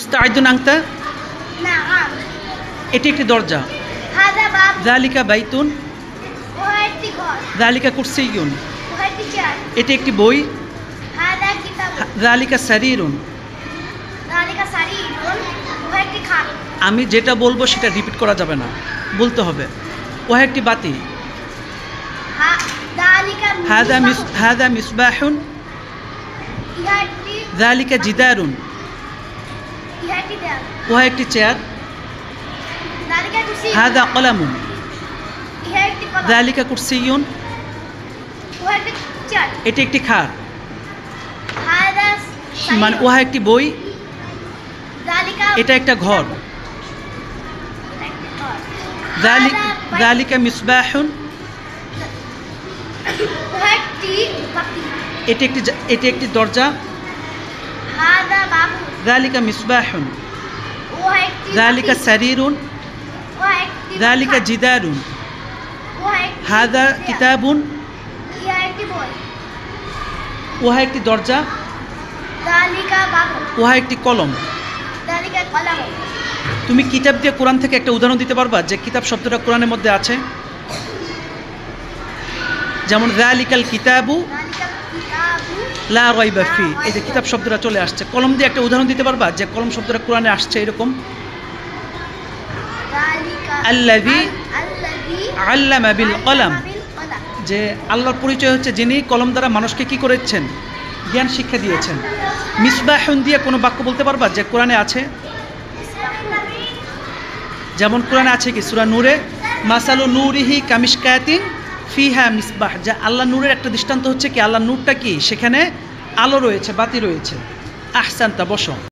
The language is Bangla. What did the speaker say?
মুস্তাঈদুন আনতা? নাআম। এটি একটি দরজা। হাযা বাব। যালিকা বাইতুন? ওহা একটি ঘর। যালিকা কুরসিয়্যুন? ওহা একটি চেয়ার। এটি একটি বই। হাযা কিতাব। যালিকা সারীরুন? যালিকা সারীরুন? ওহা একটি খাট। আমি যেটা বলবো সেটা রিপিট করা যাবে না, বলতে হবে। ওহা একটি বাতি। যালিকা হাযা মিসবাহুন? ইহা একটি। যালিকা জিদারুন? ইহা একটি দেয়াল। ওহা একটি চেয়ার। যালিকা কুরসি। হাযা কলামুন? ইহা একটি কলম। যালিকা কুরসিয়্যুন? ওহা একটি চেয়ার। এটি একটি খাট। হাযা মানে ওহা একটি বই। যালিকা। এটা একটা ঘর। যালিকা মিসবাহুন? ওহা একটি বাতি। এটি একটি দরজা। হাযা বাবু। যালিকা মিসবাহুন? ওহা একটি যালিকা বাতি। সারীরুন? ওহা একটি যালিকা খাট। জিদারুন? ওহা একটি হাযা দেয়াল। কিতাবুন? ইহা একটি বই। ওহা একটি দরজা। যালিকা বাবু। ওহা একটি কলম। যালিকা কলম। তুমি কিতাব দিয়ে কোরআন থেকে একটা উদাহরণ দিতে পারবা যে কিতাব শব্দটা কোরআনের মধ্যে আছে? যেমন যালিকাল কিতাবু যালিকা কিতাবু লা রাইবা ফি, এই যে কিতাব শব্দটা চলে আসছে। কলম দিয়ে একটা উদাহরণ দিতে পারবা যে কলম শব্দটা কোরআনে আসছে এরকম? যালিকা আল্লাযী আল্লামা বিল কলম, বিল কলম। যে আল্লাহর পরিচয় হচ্ছে যিনি কলম দ্বারা মানুষকে কি করেছেন? জ্ঞান শিক্ষা দিয়েছেন। মিসবাহুন দিয়ে কোনো বাক্য বলতে পারবা যে কোরআনে আছে? যেমন কোরআনে আছে কি সূরা নূরে মাসালু নূরিহি কামিশকাতিন ফিহা মিসবাহ, যে আল্লাহ নূরের একটা দৃষ্টান্ত হচ্ছে কি আল্লাহ নূরটা কি সেখানে আলো রয়েছে, বাতি রয়েছে। আহসানতা, বসো।